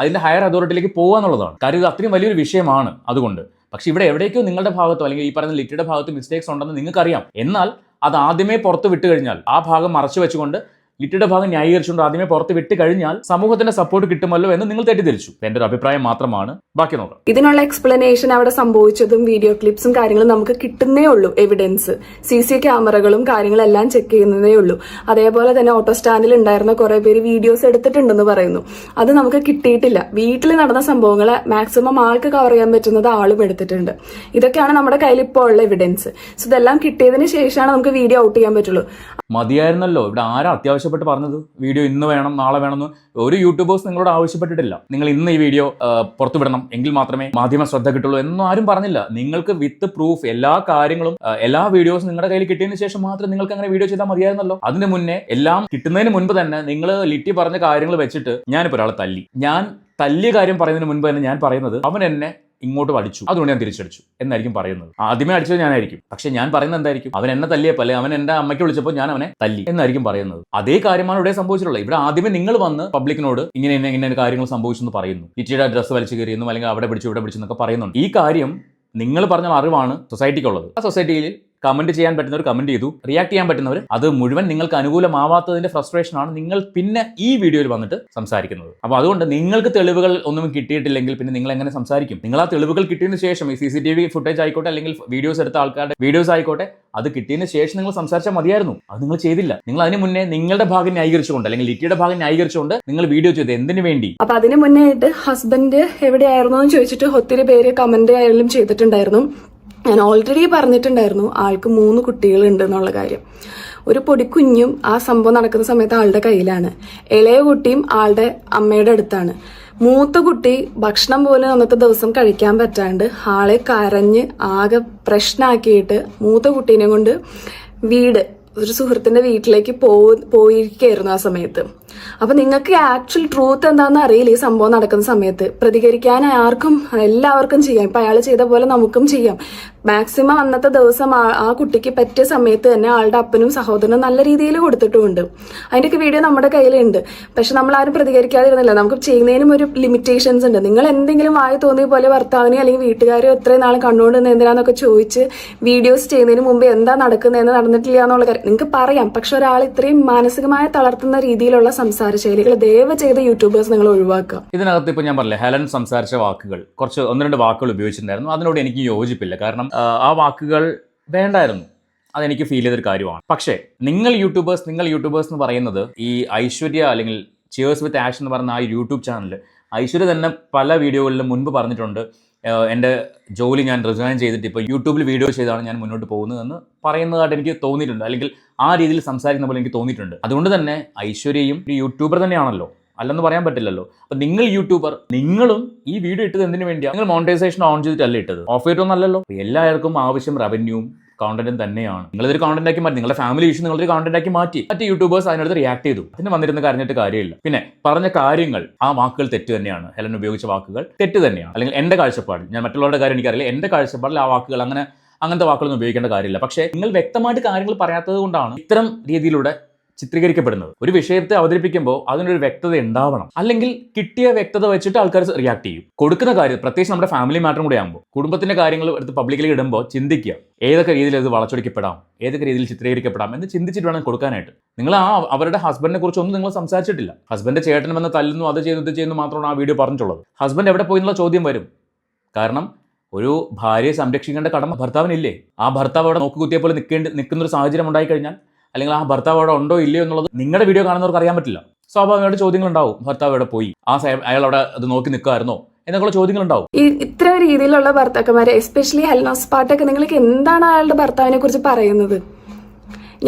അതിന്റെ ഹയർ അതോറിറ്റിയിലേക്ക് പോകാന്നുള്ളതാണ്. കാര്യം ഇത് അത്രയും വലിയൊരു വിഷയമാണ്. അതുകൊണ്ട് പക്ഷെ ഇവിടെ എവിടേക്കോ നിങ്ങളുടെ ഭാഗത്തോ അല്ലെങ്കിൽ ഈ പറയുന്ന ലിറ്റിയുടെ ഭാഗത്ത് മിസ്റ്റേക്സ് ഉണ്ടെന്ന് നിങ്ങൾക്കറിയാം. എന്നാൽ അത് ആദ്യമേ പുറത്ത് വിട്ട് കഴിഞ്ഞാൽ, ആ ഭാഗം മറച്ചു വെച്ചുകൊണ്ട് ലിറ്റിയുടെ ഭാഗം ന്യായീകരിച്ചുകൊണ്ട് ആദ്യമേ പുറത്ത് വിട്ട് കഴിഞ്ഞാൽ സമൂഹത്തിന്റെ സപ്പോർട്ട് കിട്ടുമല്ലോ എന്ന് നിങ്ങൾ തെറ്റിദ്ധരിച്ചു. എന്റെ ഒരു അഭിപ്രായം മാത്രമാണ്. ബാക്കി നോക്കാം. ഇതിനുള്ള എക്സ്പ്ലനേഷൻ അവിടെ സംഭവിച്ചതും വീഡിയോ ക്ലിപ്സും കാര്യങ്ങളും നമുക്ക് കിട്ടുന്നേ ഉള്ളൂ. എവിഡൻസ്, CC ക്യാമറകളും കാര്യങ്ങളെല്ലാം ചെക്ക് ചെയ്യുന്നതേ ഉള്ളൂ. അതേപോലെ തന്നെ ഓട്ടോ സ്റ്റാൻഡിൽ ഉണ്ടായിരുന്ന കുറെ പേര് വീഡിയോസ് എടുത്തിട്ടുണ്ടെന്ന് പറയുന്നു. അത് നമുക്ക് കിട്ടിയിട്ടില്ല. വീട്ടിൽ നടന്ന സംഭവങ്ങളെ മാക്സിമം ആൾക്ക് കവർ ചെയ്യാൻ പറ്റുന്നത് ആളും എടുത്തിട്ടുണ്ട്. ഇതൊക്കെയാണ് നമ്മുടെ കയ്യിൽ ഇപ്പോൾ ഉള്ള എവിഡൻസ്. സോ ഇതെല്ലാം കിട്ടിയതിന് ശേഷമാണ് നമുക്ക് വീഡിയോ ഔട്ട് ചെയ്യാൻ പറ്റുള്ളൂ. മതിയായിരുന്നല്ലോ. ഇവിടെ ആരാ അത്യാവശ്യപ്പെട്ട് പറഞ്ഞത് വീഡിയോ ഇന്ന് വേണം നാളെ വേണമെന്ന്? ഒരു യൂട്യൂബേഴ്സ് നിങ്ങളോട് ആവശ്യപ്പെട്ടിട്ടില്ല. നിങ്ങൾ ഇന്ന് ഈ വീഡിയോ പുറത്തുവിടണം എങ്കിൽ മാത്രമേ മാധ്യമ ശ്രദ്ധ കിട്ടുള്ളൂ എന്നൊന്നും ആരും പറഞ്ഞില്ല. നിങ്ങൾക്ക് വിത്ത് പ്രൂഫ് എല്ലാ കാര്യങ്ങളും എല്ലാ വീഡിയോസും നിങ്ങളുടെ കയ്യിൽ കിട്ടിയതിന് ശേഷം മാത്രം നിങ്ങൾക്ക് അങ്ങനെ വീഡിയോ ചെയ്താൽ മതിയായിരുന്നല്ലോ. അതിന് മുന്നേ എല്ലാം കിട്ടുന്നതിന് മുൻപ് തന്നെ നിങ്ങൾ ലിറ്റി പറഞ്ഞ കാര്യങ്ങൾ വെച്ചിട്ട് ഞാനിപ്പോൾ ഒരാളെ തല്ലിയ കാര്യം പറയുന്നതിന് മുൻപ് തന്നെ ഞാൻ പറയുന്നത് അവൻ എന്നെ ഇങ്ങോട്ട് അടിച്ചു, അതുകൊണ്ട് ഞാൻ തിരിച്ചടിച്ചു എന്നായിരിക്കും പറയുന്നത്. ആദ്യമേ അടിച്ചത് ഞാനായിരിക്കും. പക്ഷെ ഞാൻ പറയുന്നത് എന്തായിരിക്കും? അവൻ എന്നെ തല്ലിയപ്പോൾ, അല്ലെ അവൻ എൻ്റെ അമ്മയ്ക്ക് വിളിച്ചപ്പോൾ ഞാൻ അവനെ തല്ലി എന്നായിരിക്കും പറയുന്നത്. അതേ കാര്യമാണ് ഇവിടെ സംഭവിച്ചിട്ടുള്ളത്. ഇവിടെ ആദ്യമേ നിങ്ങൾ വന്ന് പബ്ലിക്കിനോട് ഇങ്ങനെ കാര്യങ്ങൾ സംഭവിച്ചെന്ന് പറയുന്നു, ലിറ്റിയുടെ ഡ്രസ്സ് വലിച്ചു കയറിയെന്നും അല്ലെങ്കിൽ അവിടെ പിടിച്ചു ഇവിടെ പിടിച്ചു എന്നൊക്കെ പറയുന്നുണ്ട്. ഈ കാര്യം നിങ്ങൾ പറഞ്ഞ അറിവാണ് സൊസൈറ്റിക്കുള്ളത്. ആ സൊസൈറ്റിയിൽ കമന്റ് ചെയ്യാൻ പറ്റുന്നവർ കമന്റ് ചെയ്തു, റിയാക്ട് ചെയ്യാൻ പറ്റുന്നവർ അത് മുഴുവൻ നിങ്ങൾക്ക് അനുകൂലമാവാത്തതിന്റെ ഫ്രസ്ട്രേഷനാണ് നിങ്ങൾ പിന്നെ ഈ വീഡിയോയിൽ വന്നിട്ട് സംസാരിക്കുന്നത്. അപ്പോൾ അതുകൊണ്ട് നിങ്ങൾക്ക് തെളിവുകൾ ഒന്നും കിട്ടിയിട്ടില്ലെങ്കിൽ പിന്നെ നിങ്ങൾ എങ്ങനെ സംസാരിക്കും? നിങ്ങൾ ആ തെളിവുകൾ കിട്ടിയതിന് ശേഷം ഈ CCTV ഫുട്ടേജ് ആയിക്കോട്ടെ അല്ലെങ്കിൽ വീഡിയോസ് എടുത്ത ആൾക്കാരുടെ വീഡിയോസ് ആയിക്കോട്ടെ, അത് കിട്ടിയതിന് ശേഷം നിങ്ങൾ സംസാരിച്ചാൽ മതിയായിരുന്നു. അത് നിങ്ങൾ ചെയ്തില്ല. നിങ്ങൾ അതിന് മുന്നേ നിങ്ങളുടെ ഭാഗം ന്യായീകരിച്ചുകൊണ്ട് അല്ലെങ്കിൽ ലിറ്റിയുടെ ഭാഗം ന്യായീകരിച്ചുകൊണ്ട് നിങ്ങൾ വീഡിയോ ചെയ്ത് എന്തിനു വേണ്ടി? അപ്പൊ അതിന് മുന്നേ ആയിട്ട് ഹസ്ബൻഡ് എവിടെയായിരുന്നു എന്ന് ചോദിച്ചിട്ട് ഒത്തിരി പേര് കമന്റ് ആയാലും ചെയ്തിട്ടുണ്ടായിരുന്നു. ഞാൻ ഓൾറെഡി പറഞ്ഞിട്ടുണ്ടായിരുന്നു ആൾക്ക് 3 കുട്ടികളുണ്ട് എന്നുള്ള കാര്യം. ഒരു പൊടിക്കുഞ്ഞും ആ സംഭവം നടക്കുന്ന സമയത്ത് ആളുടെ കയ്യിലാണ്. ഇളയ കുട്ടിയും ആളുടെ അമ്മയുടെ അടുത്താണ്. മൂത്ത കുട്ടി ഭക്ഷണം പോലും അന്നത്തെ ദിവസം കഴിക്കാൻ പറ്റാണ്ട് ആളെ കരഞ്ഞ് ആകെ പ്രശ്നമാക്കിയിട്ട് മൂത്ത കുട്ടീനെ കൊണ്ട് ഒരു സുഹൃത്തിന്റെ വീട്ടിലേക്ക് പോയിരിക്കായിരുന്നു ആ സമയത്ത്. അപ്പൊ നിങ്ങൾക്ക് ആക്ച്വൽ ട്രൂത്ത് എന്താണെന്ന് അറിയില്ല. ഈ സംഭവം നടക്കുന്ന സമയത്ത് പ്രതികരിക്കാൻ എല്ലാവർക്കും ചെയ്യാം. ഇപ്പൊ അയാൾ ചെയ്ത പോലെ നമുക്കും ചെയ്യാം. മാക്സിമം അന്നത്തെ ദിവസം ആ കുട്ടിക്ക് പറ്റിയ സമയത്ത് തന്നെ ആളുടെ അപ്പനും സഹോദരനും നല്ല രീതിയിൽ കൊടുത്തിട്ടുമുണ്ട്. അതിന്റെയൊക്കെ വീഡിയോ നമ്മുടെ കയ്യിലുണ്ട്. പക്ഷെ നമ്മൾ ആരും പ്രതികരിക്കാതിരുന്നില്ല. നമുക്ക് ചെയ്യുന്നതിനും ഒരു ലിമിറ്റേഷൻസ് ഉണ്ട്. നിങ്ങൾ എന്തെങ്കിലും വായി തോന്നിയ പോലെ ഭർത്താവിനെ അല്ലെങ്കിൽ വീട്ടുകാരെയോ എത്രയും നാൾ കണ്ടുകൊണ്ടിരുന്ന എന്തിനാന്നൊക്കെ ചോദിച്ച് വീഡിയോസ് ചെയ്യുന്നതിന് മുമ്പ് എന്താ നടക്കുന്നതെന്ന് നടന്നിട്ടില്ല എന്നുള്ള കാര്യം നിങ്ങൾക്ക് പറയാം. പക്ഷെ ഒരാൾ ഇത്രയും മാനസികമായി തളർത്തുന്ന രീതിയിലുള്ള സംസാര ശൈലികൾ ദയവ് ചെയ്ത് യൂട്യൂബേഴ്സ് നിങ്ങൾ ഒഴിവാക്കുക. ഇതിനകത്ത് ഇപ്പൊ ഞാൻ പറഞ്ഞില്ലേ, ഹെലൻ സംസാരിച്ച വാക്കുകൾ, കുറച്ച് 1-2 വാക്കുകൾ ഉപയോഗിച്ചിട്ടുണ്ടായിരുന്നു. അതിനോട് എനിക്ക് യോജിപ്പില്ല. കാരണം ആ വാക്കുകൾ വേണ്ടായിരുന്നു. അതെനിക്ക് ഫീൽ ചെയ്തൊരു കാര്യമാണ്. പക്ഷേ നിങ്ങൾ യൂട്യൂബേഴ്സ് എന്ന് പറയുന്നത് ഈ ഐശ്വര്യ അല്ലെങ്കിൽ ചിയേഴ്സ് വിത്ത് ആഷ് എന്ന് പറയുന്ന ആ യൂട്യൂബ് ചാനൽ, ഐശ്വര്യ തന്നെ പല വീഡിയോകളിലും മുൻപ് പറഞ്ഞിട്ടുണ്ട്, എൻ്റെ ജോലി ഞാൻ റിസൈൻ ചെയ്തിട്ട് ഇപ്പോൾ യൂട്യൂബിൽ വീഡിയോ ചെയ്താണ് ഞാൻ മുന്നോട്ട് പോകുന്നതെന്ന് പറയുന്നതായിട്ട് എനിക്ക് തോന്നിയിട്ടുണ്ട്. അല്ലെങ്കിൽ ആ രീതിയിൽ സംസാരിക്കുന്ന പോലെ എനിക്ക് തോന്നിയിട്ടുണ്ട്. അതുകൊണ്ട് തന്നെ ഐശ്വര്യയും ഒരു യൂട്യൂബർ തന്നെയാണല്ലോ, അല്ലെന്ന് പറയാൻ പറ്റില്ലല്ലോ. അപ്പം നിങ്ങൾ യൂട്യൂബർ, നിങ്ങളും ഈ വീഡിയോ ഇട്ടത് എന്തിനു വേണ്ടിയാണ്? നിങ്ങൾ മോണിറ്റൈസേഷൻ ഓൺ ചെയ്തിട്ടല്ല ഇട്ടത്, ഓഫ് ചെയ്തിട്ടൊന്നല്ലോ. എല്ലാവർക്കും ആവശ്യം റവന്യൂവും കോണ്ടന്റും തന്നെയാണ്. നിങ്ങളതൊരു കോണ്ടന്റ് ആക്കി മാറ്റി, നിങ്ങളുടെ ഫാമിലി ഇഷ്യൂ നിങ്ങളൊരു കോണ്ടന്റ് ആക്കി മാറ്റി. മറ്റ് യൂട്യൂബേഴ്സ് അതിനടുത്ത് റിയാക്ട് ചെയ്തു. അതിന് വന്നിരുന്ന കരഞ്ഞിട്ട് കാര്യമില്ല. പിന്നെ പറഞ്ഞ കാര്യങ്ങൾ, ആ വാക്കുകൾ തെറ്റ് തന്നെയാണ്. ഹെലൻ ഉപയോഗിച്ച വാക്കുകൾ തെറ്റ് തന്നെയാണ്. അല്ലെങ്കിൽ എൻ്റെ കാഴ്ചപ്പാടിൽ, ഞാൻ മറ്റുള്ളവരുടെ കാര്യം എനിക്കറിയില്ല, എൻ്റെ കാഴ്ചപ്പാടിൽ ആ വാക്കുകൾ അങ്ങനത്തെ വാക്കുകളൊന്നും ഉപയോഗിക്കേണ്ട കാര്യമില്ല. പക്ഷേ നിങ്ങൾ വ്യക്തമായിട്ട് കാര്യങ്ങൾ പറയാത്തത് കൊണ്ടാണ് ഇത്തരം രീതിയിലൂടെ ചിത്രീകരിക്കപ്പെടുന്നത്. ഒരു വിഷയത്തെ അവതരിപ്പിക്കുമ്പോൾ അതിനൊരു വ്യക്തത ഉണ്ടാവണം. അല്ലെങ്കിൽ കിട്ടിയ വ്യക്തത വെച്ചിട്ട് ആൾക്കാർ റിയാക്ട് ചെയ്യും. കൊടുക്കുന്ന കാര്യം, പ്രത്യേകിച്ച് നമ്മുടെ ഫാമിലി മാറ്ററും കൂടെ ആകുമ്പോൾ, കുടുംബത്തിന്റെ കാര്യങ്ങൾ എടുത്ത് പബ്ലിക്കിലേക്ക് ഇടുമ്പോൾ ചിന്തിക്കുക, ഏതൊക്കെ രീതിയിൽ ഇത് വളച്ചൊടിക്കപ്പെടാം, ഏതൊക്കെ രീതിയിൽ ചിത്രീകരിക്കപ്പെടാം എന്ന് ചിന്തിച്ചിട്ട് വേണം കൊടുക്കാനായിട്ട്. നിങ്ങൾ അവരുടെ ഹസ്ബൻഡിനെ കുറിച്ചൊന്നും നിങ്ങൾ സംസാരിച്ചിട്ടില്ല. ഹസ്ബൻഡ് ചേട്ടൻ വന്ന് തല്ലുന്നു, അത് ചെയ്യുന്നു, ഇത് ചെയ്യുന്നു മാത്രമാണ് ആ വീഡിയോ പറഞ്ഞിട്ടുള്ളത്. ഹസ്ബൻഡ് എവിടെ പോയി എന്നുള്ള ചോദ്യം വരും. കാരണം ഒരു ഭാര്യയെ സംരക്ഷിക്കേണ്ട കടമ ഭർത്താവിനില്ലേ? ആ ഭർത്താവ് അവിടെ നോക്കുകുത്തിയെ പോലെ നിൽക്കുന്നൊരു സാഹചര്യം ഉണ്ടായിക്കഴിഞ്ഞാൽ, അല്ലെങ്കിൽ ആ ഭർത്താവ് അവിടെ ഉണ്ടോ ഇല്ലയോ എന്നുള്ളത് നിങ്ങളുടെ വീഡിയോ കാണുന്നവർക്ക് അറിയാൻ പറ്റില്ല. സ്വാഭാവികമായിട്ട് ചോദ്യങ്ങളുണ്ടാവും. ഭർത്താവ് എവിടെ പോയി, അയാൾ അവിടെ അത് നോക്കി നിൽക്കുമായിരുന്നോ എന്നൊക്കെയുള്ള ചോദ്യങ്ങളുണ്ടാവും. ഇത്ര രീതിയിലുള്ള ഭർത്താക്കന്മാരെ, എസ്പെഷ്യലി ഹെലനോസ് പാട്ടൊക്കെ, നിങ്ങൾക്ക് എന്താണ് അയാളുടെ ഭർത്താവിനെ കുറിച്ച് പറയുന്നത്?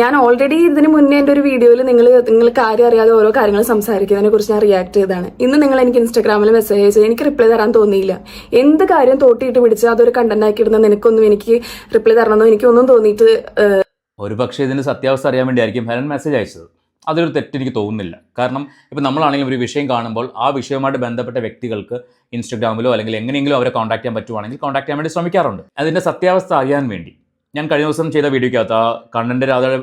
ഞാൻ ഓൾറെഡി ഇതിന് മുന്നേ എൻ്റെ ഒരു വീഡിയോയിൽ നിങ്ങൾ കാര്യം അറിയാതെ ഓരോ കാര്യങ്ങൾ സംസാരിക്കുന്നതിനെ കുറിച്ച് ഞാൻ റിയാക്ട് ചെയ്തതാണ്. ഇന്ന് നിങ്ങൾ എനിക്ക് ഇൻസ്റ്റാഗ്രാമിൽ മെസ്സേജ് അയച്ചത് എനിക്ക് റിപ്ലൈ തരാൻ തോന്നിയില്ല. എന്ത് കാര്യം തോട്ടിയിട്ട് പിടിച്ച് അതൊരു കണ്ടന്റ് ആക്കി ഇടുന്ന നിനക്കൊന്നും എനിക്ക് റിപ്ലൈ തരണമെന്നോ എനിക്കൊന്നും തോന്നിയിട്ട്. ഒരു പക്ഷേ ഇതിൻ്റെ സത്യാവസ്ഥ അറിയാൻ വേണ്ടിയായിരിക്കും ഹെലൻ മെസ്സേജ് അയച്ചത്. അതൊരു തെറ്റെനിക്ക് തോന്നുന്നില്ല. കാരണം ഇപ്പം നമ്മളാണെങ്കിലും ഒരു വിഷയം കാണുമ്പോൾ ആ വിഷയവുമായിട്ട് ബന്ധപ്പെട്ട വ്യക്തികൾക്ക് ഇൻസ്റ്റാഗ്രാമിലോ അല്ലെങ്കിൽ എങ്ങനെയെങ്കിലും അവരെ കോൺടാക്ട് ചെയ്യാൻ പറ്റുവാണെങ്കിൽ കോൺടാക്ട് ചെയ്യാൻ വേണ്ടി ശ്രമിക്കാറുണ്ട്. അതിൻ്റെ സത്യാവസ്ഥ അറിയാൻ വേണ്ടി. ഞാൻ കഴിഞ്ഞ ദിവസം ചെയ്ത വീഡിയോയ്ക്കകത്ത് ആ കണ്ടന്റ് രാധയുടെ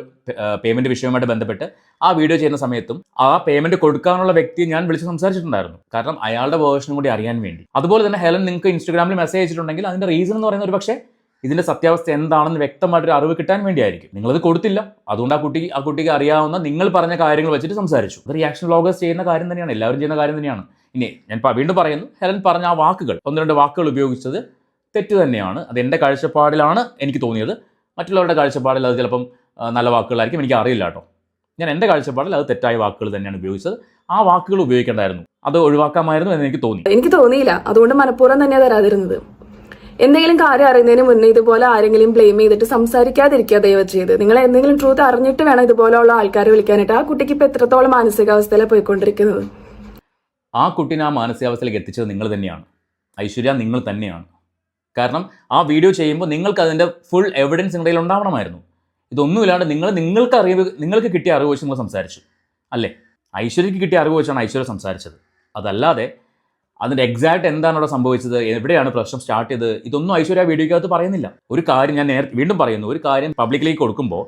പേയ്മെൻറ്റ് വിഷയവുമായിട്ട് ബന്ധപ്പെട്ട് ആ വീഡിയോ ചെയ്യുന്ന സമയത്തും ആ പേയ്മെൻറ്റ് കൊടുക്കാനുള്ള വ്യക്തിയെ ഞാൻ വിളിച്ച് സംസാരിച്ചിട്ടുണ്ടായിരുന്നു. കാരണം അയാളുടെ വേർഷനും കൂടി അറിയാൻ വേണ്ടി. അതുപോലെ തന്നെ ഹെലൻ നിങ്ങൾക്ക് ഇൻസ്റ്റാഗ്രാമിൽ മെസ്സേജ് അയച്ചിട്ടുണ്ടെങ്കിൽ അതിൻ്റെ റീസൺ എന്ന് പറയുന്നത് ഒരു പക്ഷേ ഇതിൻ്റെ സത്യാവസ്ഥ എന്താണെന്ന് വ്യക്തമായിട്ടൊരു അറിവ് കിട്ടാൻ വേണ്ടിയായിരിക്കും. നിങ്ങളത് കൊടുത്തില്ല. അതുകൊണ്ട് ആ കുട്ടിക്ക് അറിയാവുന്ന നിങ്ങൾ പറഞ്ഞ കാര്യങ്ങൾ വെച്ചിട്ട് സംസാരിച്ചു. അത് റിയാക്ഷൻ വ്ളോഗേഴ്സ് ചെയ്യുന്ന കാര്യം തന്നെയാണ്, എല്ലാവരും ചെയ്യുന്ന കാര്യം തന്നെയാണ്. ഇനി ഞാൻ വീണ്ടും പറയുന്നു, ഹെലൻ പറഞ്ഞ ആ വാക്കുകൾ, 1-2 വാക്കുകൾ ഉപയോഗിച്ചത് തെറ്റ് തന്നെയാണ്. അത് എൻ്റെ കാഴ്ചപ്പാടിലാണ് എനിക്ക് തോന്നിയത്. മറ്റുള്ളവരുടെ കാഴ്ചപ്പാടിൽ അത് ചിലപ്പം നല്ല വാക്കുകളായിരിക്കും, എനിക്ക് അറിയില്ല കേട്ടോ. ഞാൻ എൻ്റെ കാഴ്ചപ്പാടിൽ അത് തെറ്റായ വാക്കുകൾ തന്നെയാണ് ഉപയോഗിച്ചത്. ആ വാക്കുകൾ ഉപയോഗിക്കേണ്ടായിരുന്നു, അത് ഒഴിവാക്കാമായിരുന്നു എന്ന് എനിക്ക് തോന്നിയില്ല. അതുകൊണ്ട് മനഃപൂർവ്വം തന്നെയാണ് തരാതിരുന്നത്. എന്തെങ്കിലും കാര്യം അറിയുന്നതിന് മുന്നേ ഇതുപോലെ ആരെങ്കിലും ബ്ലെയിം ചെയ്തിട്ട് സംസാരിക്കാതിരിക്കുക ദയവ് ചെയ്ത്. നിങ്ങൾ എന്തെങ്കിലും ട്രൂത്ത് അറിഞ്ഞിട്ട് വേണം ഇതുപോലെയുള്ള ആൾക്കാരെ വിളിക്കാനായിട്ട്. ആ കുട്ടിക്ക് ഇപ്പൊ എത്രത്തോളം മാനസികാവസ്ഥയിലാണ് പോയിക്കൊണ്ടിരിക്കുന്നത്? ആ കുട്ടീനെ ആ മാനസികാവസ്ഥയിലേക്ക് എത്തിച്ചത് നിങ്ങൾ തന്നെയാണ്, ഐശ്വര്യ, നിങ്ങൾ തന്നെയാണ്. കാരണം ആ വീഡിയോ ചെയ്യുമ്പോൾ നിങ്ങൾക്ക് അതിൻ്റെ ഫുൾ എവിഡൻസ് നിങ്ങളുടെ കയ്യിൽ ഉണ്ടാവണമായിരുന്നു. ഇതൊന്നുമില്ലാണ്ട് നിങ്ങൾക്ക് കിട്ടിയ അറിവ് വെച്ച് നിങ്ങൾ സംസാരിച്ചു അല്ലേ? ഐശ്വര്യക്ക് കിട്ടിയ അറിവ് വെച്ചാണ് ഐശ്വര്യ സംസാരിച്ചത്. അതല്ലാതെ അതിൻ്റെ എക്സാക്ട് എന്താണ് അവിടെ സംഭവിച്ചത്, എവിടെയാണ് പ്രശ്നം സ്റ്റാർട്ട് ചെയ്തത്, ഇതൊന്നും ഐശ്വര്യ വീഡിയോയ്ക്കകത്ത് പറയുന്നില്ല. ഒരു കാര്യം ഞാൻ വീണ്ടും പറയുന്നു, ഒരു കാര്യം പബ്ലിക്കിലേക്ക് കൊടുക്കുമ്പോൾ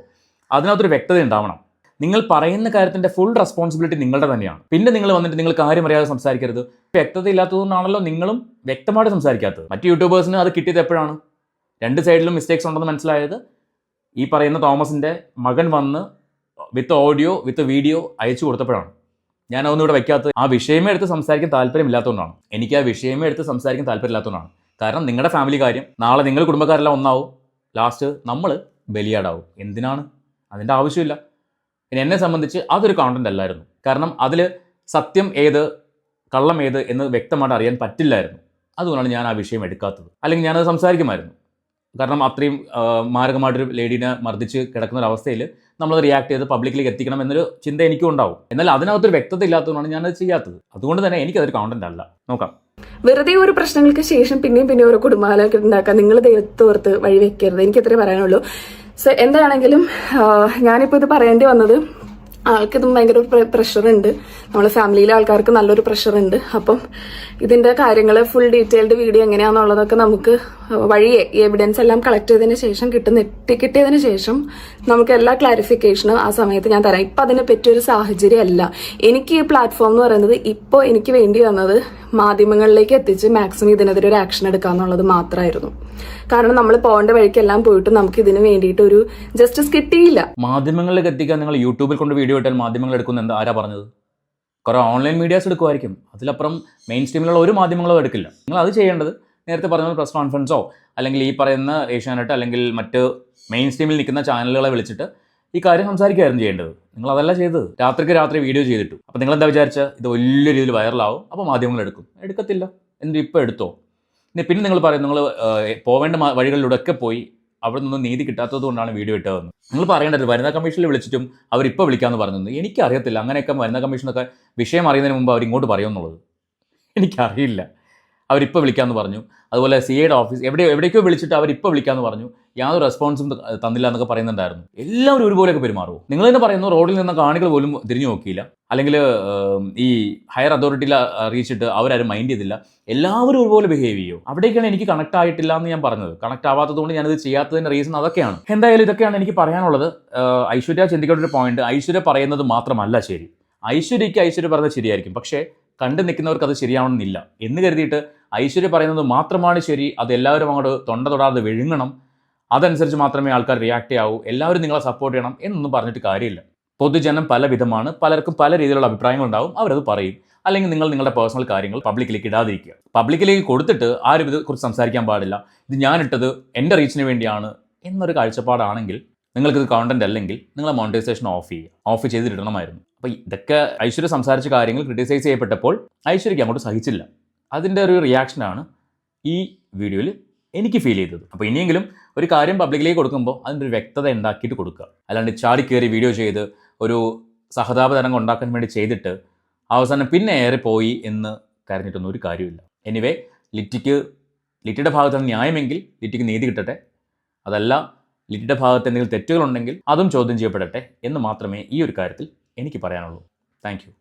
അതിനകത്തൊരു വ്യക്തത ഉണ്ടാവണം. നിങ്ങൾ പറയുന്ന കാര്യത്തിൻ്റെ ഫുൾ റെസ്പോൺസിബിലിറ്റി നിങ്ങളുടെ തന്നെയാണ്. പിന്നെ നിങ്ങൾ വന്നിട്ട് നിങ്ങൾ കാര്യം അറിയാതെ സംസാരിക്കരുത്. വ്യക്തത ഇല്ലാത്തതുകൊണ്ടാണല്ലോ നിങ്ങളും വ്യക്തമായിട്ട് സംസാരിക്കാത്തത്. മറ്റ് യൂട്യൂബേഴ്സിന് അത് കിട്ടിയത് എപ്പോഴാണ്? രണ്ട് സൈഡിലും മിസ്റ്റേക്സ് ഉണ്ടെന്ന് മനസ്സിലായത് ഈ പറയുന്ന തോമസിൻ്റെ മകൻ വന്ന് വിത്ത് ഓഡിയോ വിത്ത് വീഡിയോ അയച്ചു കൊടുത്തപ്പോഴാണ്. ഞാൻ അതൊന്നും ഇവിടെ വയ്ക്കാത്തത് ആ വിഷയമേ എടുത്ത് സംസാരിക്കാൻ താല്പര്യമില്ലാത്തതുകൊണ്ടാണ്. എനിക്ക് ആ വിഷയമേ എടുത്ത് സംസാരിക്കാൻ താല്പര്യമില്ലാത്തതുകൊണ്ടാണ്. കാരണം നിങ്ങളുടെ ഫാമിലി കാര്യം, നാളെ നിങ്ങൾ കുടുംബക്കാരെല്ലാം ഒന്നാവും, ലാസ്റ്റ് നമ്മൾ ബലിയാടാവും. എന്തിനാണ്? അതിൻ്റെ ആവശ്യമില്ല. പിന്നെ എന്നെ സംബന്ധിച്ച് അതൊരു കോണ്ടന്റ് അല്ലായിരുന്നു. കാരണം അതിൽ സത്യം ഏത് കള്ളം ഏത് എന്ന് വ്യക്തമായിട്ട് അറിയാൻ പറ്റില്ലായിരുന്നു. അതുകൊണ്ടാണ് ഞാൻ ആ വിഷയം എടുക്കാത്തത്. അല്ലെങ്കിൽ ഞാനത് സംസാരിക്കുമായിരുന്നു. കാരണം അത്രയും മാരകമായിട്ടൊരു ലേഡീനെ മർദ്ദിച്ച് കിടക്കുന്ന ഒരു അവസ്ഥയിൽ നമ്മൾ റിയാക്ട് ചെയ്ത് പബ്ലിക്കിലേക്ക് എത്തിക്കണം എന്നൊരു ചിന്ത എനിക്കും ഉണ്ടാവും. എന്നാൽ അതിനകത്തൊരു വ്യക്തത ഇല്ലാത്തതുകൊണ്ടാണ് ഞാനത് ചെയ്യാത്തത്. അതുകൊണ്ട് തന്നെ എനിക്കതൊരു കോണ്ടന്റ് അല്ല. നോക്കാം. വെറുതെ ഒരു പ്രശ്നങ്ങൾക്ക് ശേഷം പിന്നെയും ഓരോ കുടുംബാലൊക്കെ ഉണ്ടാക്കാൻ നിങ്ങൾ ദൈവത്തോർത്ത് വഴി വെക്കരുത്. എനിക്കത്രേ പറയാനുള്ളൂ. സോ എന്താണെങ്കിലും ഞാനിപ്പോൾ ഇത് പറയേണ്ടി വന്നത്, ആൾക്കിതും ഭയങ്കര പ്രഷറുണ്ട്, നമ്മളെ ഫാമിലിയിലെ ആൾക്കാർക്ക് നല്ലൊരു പ്രഷറുണ്ട്. അപ്പം ഇതിന്റെ കാര്യങ്ങൾ ഫുൾ ഡീറ്റെയിൽഡ് വീഡിയോ എങ്ങനെയാണെന്നുള്ളതൊക്കെ നമുക്ക് വഴിയെ ഈ എവിഡൻസ് എല്ലാം കളക്ട് ചെയ്തതിന് ശേഷം കിട്ടിയതിന് ശേഷം നമുക്ക് എല്ലാ ക്ലാരിഫിക്കേഷനും ആ സമയത്ത് ഞാൻ തരാം. ഇപ്പം അതിനെ പറ്റിയൊരു സാഹചര്യം അല്ല. എനിക്ക് ഈ പ്ലാറ്റ്ഫോം എന്ന് പറയുന്നത് ഇപ്പോൾ എനിക്ക് വേണ്ടി വന്നത് മാധ്യമങ്ങളിലേക്ക് എത്തിച്ച് മാക്സിമം ഇതിനെതിരെ ഒരു ആക്ഷൻ എടുക്കുക എന്നുള്ളത് മാത്രമായിരുന്നു. കാരണം നമ്മൾ പോകേണ്ട വഴിക്കെല്ലാം പോയിട്ട് നമുക്ക് ഇതിന് വേണ്ടിയിട്ട് ഒരു ജസ്റ്റിസ് കിട്ടിയില്ല. മാധ്യമങ്ങളിലേക്ക് എത്തിക്കാൻ നിങ്ങൾ യൂട്യൂബിൽ കൊണ്ട് വീഡിയോ ഇട്ടാൽ മാധ്യമങ്ങൾ എടുക്കുന്ന എന്താ ആരാ പറഞ്ഞത്? കുറേ ഓൺലൈൻ മീഡിയാസ് എടുക്കുമായിരിക്കും. അതിലപ്പുറം മെയിൻ സ്ട്രീമിലുള്ള ഒരു മാധ്യമങ്ങളും എടുക്കില്ല. നിങ്ങൾ അത് ചെയ്യേണ്ടത് നേരത്തെ പറഞ്ഞ പ്രസ് കോൺഫറൻസോ അല്ലെങ്കിൽ ഈ പറയുന്ന ഏഷ്യാനെറ്റ് അല്ലെങ്കിൽ മറ്റ് മെയിൻ സ്ട്രീമിൽ നിൽക്കുന്ന ചാനലുകളെ വിളിച്ചിട്ട് ഈ കാര്യം സംസാരിക്കുകയായിരുന്നു ചെയ്യേണ്ടത്. നിങ്ങൾ അതല്ല ചെയ്തത്. രാത്രിക്ക് രാത്രി വീഡിയോ ചെയ്തിട്ടു. അപ്പോൾ നിങ്ങൾ എന്താ വിചാരിച്ചാൽ ഇത് വലിയ രീതിയിൽ വൈറലാവും, അപ്പോൾ മാധ്യമങ്ങൾ എടുക്കും? എടുക്കത്തില്ല. എന്നിട്ട് ഇപ്പോൾ എടുത്തോ? പിന്നെ നിങ്ങൾ പറയും നിങ്ങൾ പോവേണ്ട വഴികളിലൂടെയൊക്കെ പോയി അവിടെ നിന്നും നീതി കിട്ടാത്തത് കൊണ്ടാണ് വീഡിയോ ഇട്ടതെന്ന്. നിങ്ങൾ പറയേണ്ടത് വനിതാ കമ്മീഷനിൽ വിളിച്ചിട്ടും അവരിപ്പോൾ വിളിക്കാമെന്ന് പറഞ്ഞത് എനിക്കറിയത്തില്ല. അങ്ങനെയൊക്കെ വനിതാ കമ്മീഷനൊക്കെ വിഷയം അറിയുന്നതിന് മുമ്പ് അവരിങ്ങോട്ട് പറയുമെന്നുള്ളത് എനിക്കറിയില്ല. അവരിപ്പോൾ വിളിക്കാമെന്ന് പറഞ്ഞു. അതുപോലെ CIയുടെ ഓഫീസ് എവിടേക്കോ വിളിച്ചിട്ട് അവരിപ്പോൾ വിളിക്കാമെന്ന് പറഞ്ഞു. യാതൊരു റെസ്പോൺസും തന്നില്ല എന്നൊക്കെ പറയുന്നുണ്ടായിരുന്നു. എല്ലാവരും ഒരുപോലെയൊക്കെ പെരുമാറുമോ? നിങ്ങൾ തന്നെ പറയുന്നു റോഡിൽ നിന്ന് കാണികൾ പോലും തിരിഞ്ഞു നോക്കിയില്ല, അല്ലെങ്കിൽ ഈ ഹയർ അതോറിറ്റിയിൽ അറിയിച്ചിട്ട് അവരാരും മൈൻഡ് ചെയ്തില്ല. എല്ലാവരും ഒരുപോലെ ബിഹേവ് ചെയ്യും. അവിടേക്കാണ് എനിക്ക് കണക്ട് ആയിട്ടില്ല എന്ന് ഞാൻ പറഞ്ഞത്. കണക്ട് ആവാത്തതുകൊണ്ട് ഞാനിത് ചെയ്യാത്തതിൻ്റെ റീസൺ അതൊക്കെയാണ്. എന്തായാലും ഇതൊക്കെയാണ് എനിക്ക് പറയാനുള്ളത്. ഐശ്വര്യ ചിന്തിക്കേണ്ട ഒരു പോയിന്റ്, ഐശ്വര്യ പറയുന്നത് മാത്രമല്ല ശരി. ഐശ്വര്യ പറയുന്നത് ശരിയായിരിക്കും, പക്ഷേ കണ്ടു നിൽക്കുന്നവർക്ക് അത് ശരിയാവണമെന്നില്ല എന്ന് കരുതിയിട്ട് ഐശ്വര്യ പറയുന്നത് മാത്രമാണ് ശരി, അത് എല്ലാവരും അങ്ങോട്ട് തൊണ്ട തൊടാതെ വിഴുങ്ങണം, അതനുസരിച്ച് മാത്രമേ ആൾക്കാർ റിയാക്ട് ചെയ്യാവൂ, എല്ലാവരും നിങ്ങളെ സപ്പോർട്ട് ചെയ്യണം എന്നൊന്നും പറഞ്ഞിട്ട് കാര്യമില്ല. പൊതുജനം പല വിധമാണ്, പലർക്കും പല രീതിയിലുള്ള അഭിപ്രായങ്ങളുണ്ടാവും, അവരത് പറയും. അല്ലെങ്കിൽ നിങ്ങൾ നിങ്ങളുടെ പേഴ്സണൽ കാര്യങ്ങൾ പബ്ലിക്കിലേക്ക് ഇടാതിരിക്കുക. പബ്ലിക്കിലേക്ക് കൊടുത്തിട്ട് ആരും ഇതേക്കുറിച്ച് സംസാരിക്കാൻ പാടില്ല, ഇത് ഞാനിട്ടത് എൻ്റെ റീച്ചിന് വേണ്ടിയാണ് എന്നൊരു കാഴ്ചപ്പാടാണെങ്കിൽ, നിങ്ങൾക്കിത് കോണ്ടന്റ് അല്ലെങ്കിൽ നിങ്ങളെ മോണിറ്റൈസേഷൻ ഓഫ് ചെയ്തിടണമായിരുന്നു. അപ്പോൾ ഇതൊക്കെ ഐശ്വര്യ സംസാരിച്ച കാര്യങ്ങൾ ക്രിട്ടിസൈസ് ചെയ്യപ്പെട്ടപ്പോൾ ഐശ്വര്യയ്ക്ക് അങ്ങോട്ട് സഹിച്ചില്ല. അതിൻ്റെ ഒരു റിയാക്ഷനാണ് ഈ വീഡിയോയിൽ എനിക്ക് ഫീൽ ചെയ്തത്. അപ്പോൾ ഇനിയെങ്കിലും ഒരു കാര്യം പബ്ലിക്കിലേക്ക് കൊടുക്കുമ്പോൾ അതിൻ്റെ ഒരു വ്യക്തത ഉണ്ടാക്കിയിട്ട് കൊടുക്കുക. അല്ലാണ്ട് ചാടിക്കയറി വീഡിയോ ചെയ്ത് ഒരു സഹതാപ തരംഗം ഉണ്ടാക്കാൻ വേണ്ടി ചെയ്തിട്ട് അവസാനം പിന്നെ ഏറെ പോയി എന്ന് കരഞ്ഞിട്ടൊന്നും ഒരു കാര്യമില്ല. എനിവേ, ലിറ്റിയുടെ ഭാഗത്താണ് ന്യായമെങ്കിൽ ലിറ്റിക്ക് നീതി കിട്ടട്ടെ. അതല്ല, ലിറ്റിയുടെ ഭാഗത്ത് എന്തെങ്കിലും തെറ്റുകളുണ്ടെങ്കിൽ അതും ചോദ്യം ചെയ്യപ്പെടട്ടെ എന്ന് മാത്രമേ ഈ ഒരു കാര്യത്തിൽ എനിക്ക് പറയാനുള്ളൂ. Thank you.